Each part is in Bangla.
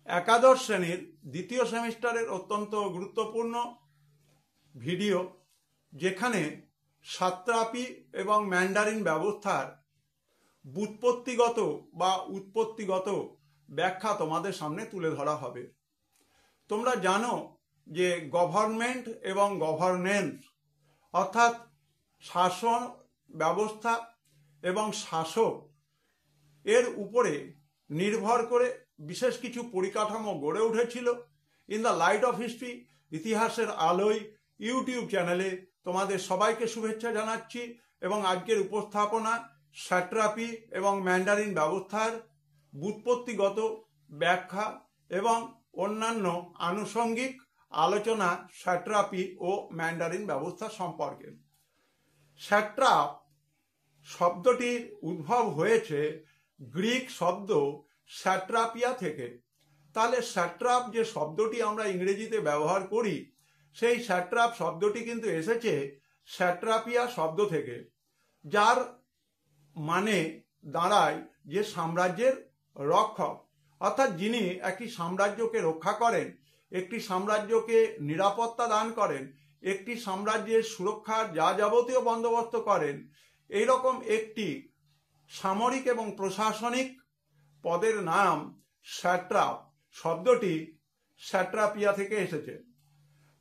একাদশ শ্রেণীর দ্বিতীয় সেমিস্টারের অত্যন্ত গুরুত্বপূর্ণ ভিডিও, যেখানে সাত্রাপি এবং ম্যান্ডারিন ব্যবস্থার উৎপত্তিগত ব্যাখ্যা তোমাদের সামনে তুলে ধরা হবে। তোমরা জানো যে গভর্নমেন্ট এবং গভর্নেন্স অর্থাৎ শাসন ব্যবস্থা এবং শাসক এর উপরে নির্ভর করে বিশেষ কিছু পরিকাঠামো গড়ে উঠেছিল। In the light off history, ইতিহাসের আলোয় ইউটিউব চ্যানেলে তোমাদের সবাইকে শুভেচ্ছা জানাচ্ছি এবং আজকের উপস্থাপনা স্যাট্রাপি এবং ম্যান্ডারিন ব্যবস্থার ব্যুৎপত্তিগত ব্যাখ্যা এবং অন্যান্য আনুষঙ্গিক আলোচনা স্যাট্রাপি ও ম্যান্ডারিন ব্যবস্থা সম্পর্কে। স্যাট্রাপ শব্দটির উদ্ভব হয়েছে গ্রিক শব্দ স্যাট্রাপিয়া থেকে। তাহলে স্যাট্রাপ যে শব্দটি আমরা ইংরেজিতে ব্যবহার করি, সেই স্যাট্রাপ শব্দটি কিন্তু এসেছে স্যাট্রাপিয়া শব্দ থেকে, যার মানে দাঁড়ায় যে সাম্রাজ্যের রক্ষক, অর্থাৎ যিনি একটি সাম্রাজ্যকে রক্ষা করেন, একটি সাম্রাজ্যকে নিরাপত্তা দান করেন, একটি সাম্রাজ্যের সুরক্ষার যা যাবতীয় বন্দোবস্ত করেন। এইরকম একটি সামরিক এবং প্রশাসনিক পদের নাম স্যাট্রাপ। শব্দটি স্যাট্রাপিয়া থেকে এসেছে।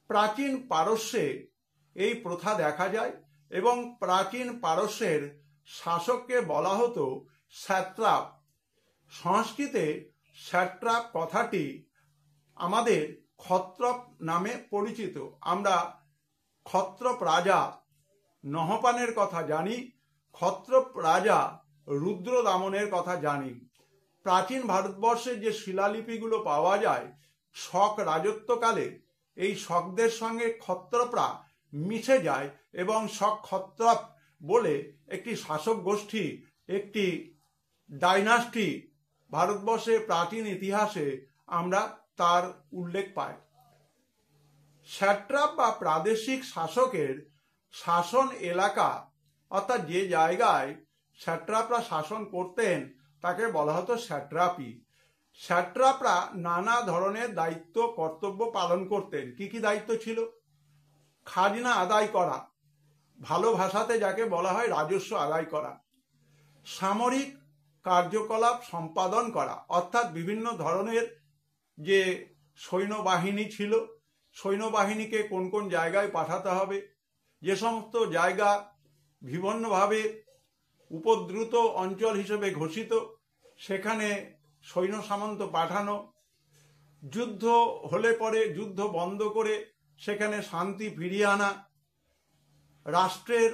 প্রাচীন পারস্যে এই প্রথা দেখা যায় এবং প্রাচীন পারস্যের শাসককে বলা হতো স্যাট্রাপ। সংস্কৃতে স্যাট্রাপ কথাটি আমাদের ক্ষত্রপ নামে পরিচিত। আমরা ক্ষত্রপ রাজা নহপানের কথা জানি, ক্ষত্রপ রাজা রুদ্রদামনের কথা জানি। প্রাচীন ভারতবর্ষে যে শিলালিপিগুলো পাওয়া যায়, শক রাজত্বকালে এই শকদের সঙ্গে ক্ষত্রপরা মিশে যায় এবং শক ক্ষত্রপ বলে একটি শাসক গোষ্ঠী, একটি ডাইনাস্টি ভারতবর্ষে প্রাচীন ইতিহাসে আমরা তার উল্লেখ পাই। স্যাট্রাপ বা প্রাদেশিক শাসকের শাসন এলাকা, অর্থাৎ যে জায়গায় স্যাট্রাপরা শাসন করতেন তাকে বলা হতো স্যাট্রাপি। স্যাট্রাপরা নানা ধরনের দায়িত্ব কর্তব্য পালন করতেন। কি কি দায়িত্ব ছিল? খাজনা আদায় করা, ভালো ভাষাতে যাকে বলা হয় রাজস্ব আদায় করা, সামরিক কার্যকলাপ সম্পাদন করা, অর্থাৎ বিভিন্ন ধরনের যে সৈন্যবাহিনী ছিল, সৈন্যবাহিনীকে কোন কোন জায়গায় পাঠাতে হবে, যে সমস্ত জায়গা বিভিন্নভাবে উপদ্রুত অঞ্চল হিসেবে ঘোষিত সেখানে সৈন্য সামন্ত পাঠানো, যুদ্ধ হলে পরে যুদ্ধ বন্ধ করে সেখানে শান্তি ফিরিয়ে আনা, রাষ্ট্রের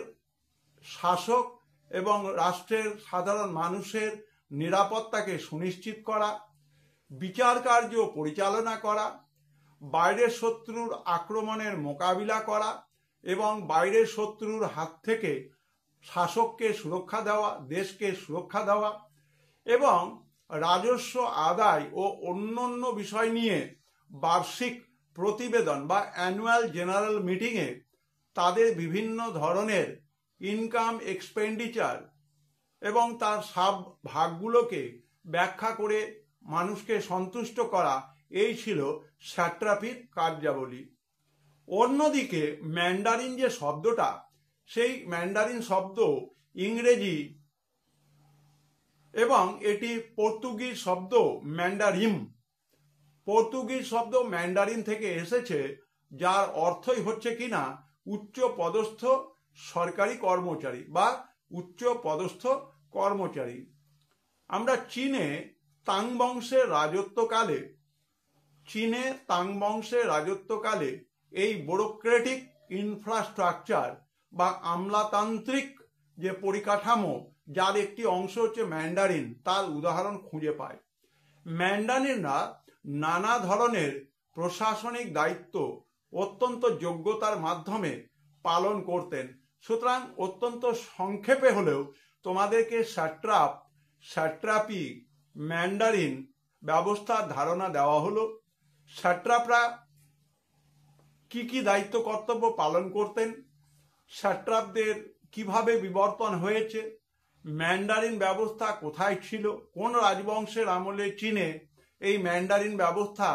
শাসক এবং রাষ্ট্রের সাধারণ মানুষের নিরাপত্তাকে সুনিশ্চিত করা, বিচার কার্য পরিচালনা করা, বাইরের শত্রুর আক্রমণের মোকাবিলা করা এবং বাইরের শত্রুর হাত থেকে শাসককে সুরক্ষা দেওয়া, দেশকে সুরক্ষা দেওয়া এবং রাজস্ব আদায় ও অন্যান্য বিষয় নিয়ে বার্ষিক প্রতিবেদন বা অ্যানুয়াল জেনারেল মিটিংয়ে তাদের বিভিন্ন ধরনের ইনকাম এক্সপেন্ডিচার এবং তার সব ভাগগুলোকে ব্যাখ্যা করে মানুষকে সন্তুষ্ট করা, এই ছিল স্যাট্রাপির কার্যাবলী। অন্যদিকে ম্যান্ডারিন যে শব্দটা, সেই ম্যান্ডারিন শব্দ ইংরেজি এবং এটি পর্তুগিজ শব্দ ম্যান্ডারিম, পর্তুগিজ শব্দ ম্যান্ডারিন থেকে এসেছে, যার অর্থই হচ্ছে কিনা উচ্চ পদস্থ সরকারি কর্মচারী বা উচ্চ পদস্থ কর্মচারী। আমরা চীনে তাং বংশের রাজত্বকালে এই ব্যুরোক্রেটিক ইনফ্রাস্ট্রাকচার বা আমলাতান্ত্রিক যে পরিকাঠামো, যার একটি অংশ হচ্ছে ম্যান্ডারিন, তার উদাহরণ খুঁজে পায়। ম্যান্ডারিনরা নানা ধরনের প্রশাসনিক দায়িত্ব অত্যন্ত যোগ্যতার মাধ্যমে পালন করতেন। সুতরাং অত্যন্ত সংক্ষেপে হলেও তোমাদেরকে স্যাট্রাপ, স্যাট্রাপি, ম্যান্ডারিন ব্যবস্থার ধারণা দেওয়া হলো। স্যাট্রাপরা কি কি দায়িত্ব কর্তব্য পালন করতেন, স্যাট্রাপদের কিভাবে বিবর্তন হয়েছে, ম্যান্ডারিন ব্যবস্থা কোথায় ছিল, কোন রাজবংশের আমলে চীনে এই ম্যান্ডারিন ব্যবস্থা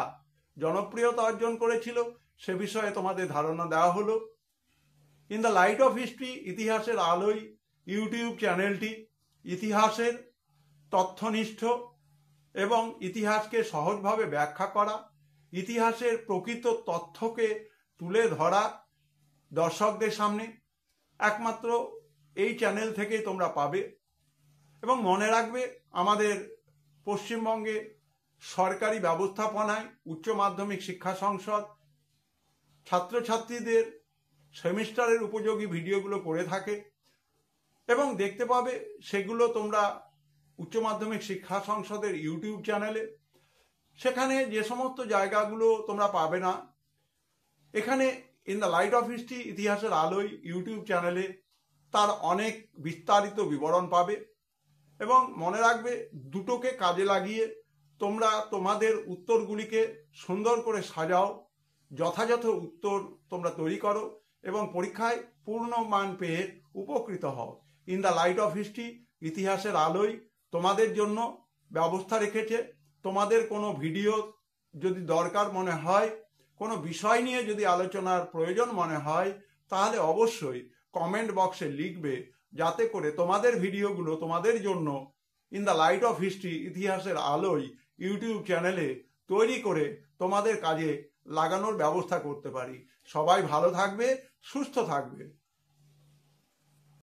জনপ্রিয়তা অর্জন করেছিল সে বিষয়ে তোমাদের ধারণা দেওয়া হলো। In the light off history ইতিহাসের আলোয় ইউটিউব চ্যানেলটি ইতিহাসের তথ্যনিষ্ঠ এবং ইতিহাসকে সহজভাবে ব্যাখ্যা করা, ইতিহাসের প্রকৃত তথ্যকে তুলে ধরা দর্শকদের সামনে একমাত্র এই চ্যানেল থেকেই তোমরা পাবে। এবং মনে রাখবে, আমাদের পশ্চিমবঙ্গে সরকারি ব্যবস্থাপনায় উচ্চ মাধ্যমিক শিক্ষা সংসদ ছাত্রছাত্রীদের সেমিস্টারের উপযোগী ভিডিওগুলো করে থাকে এবং দেখতে পাবে সেগুলো তোমরা উচ্চ মাধ্যমিক শিক্ষা সংসদের ইউটিউব চ্যানেলে। সেখানে যে সমস্ত জায়গাগুলো তোমরা পাবে না, এখানে in the light off history ইতিহাসের আলোয় ইউটিউব চ্যানেলে তার অনেক বিস্তারিত বিবরণ পাবে। এবং মনে রাখবে, দুটোকে কাজে লাগিয়ে তোমরা তোমাদের উত্তরগুলিকে সুন্দর করে সাজাও, যথাযথ উত্তর তোমরা তৈরি করো এবং পরীক্ষায় পূর্ণ মান পেয়ে উপকৃত হও। In the light off history ইতিহাসের আলোয় তোমাদের জন্য ব্যবস্থা রেখেছে। তোমাদের কোনো ভিডিও যদি দরকার মনে হয়, কোনো বিষয় নিয়ে যদি আলোচনার প্রয়োজন মনে হয়, তাহলে অবশ্যই কমেন্ট বক্সে লিখবে, যাতে করে তোমাদের ভিডিওগুলো তোমাদের জন্য in the light off history ইতিহাসের আলোয় ইউটিউব চ্যানেলে তৈরি করে তোমাদের কাজে লাগানোর ব্যবস্থা করতে পারি। সবাই ভালো থাকবে, সুস্থ থাকবে।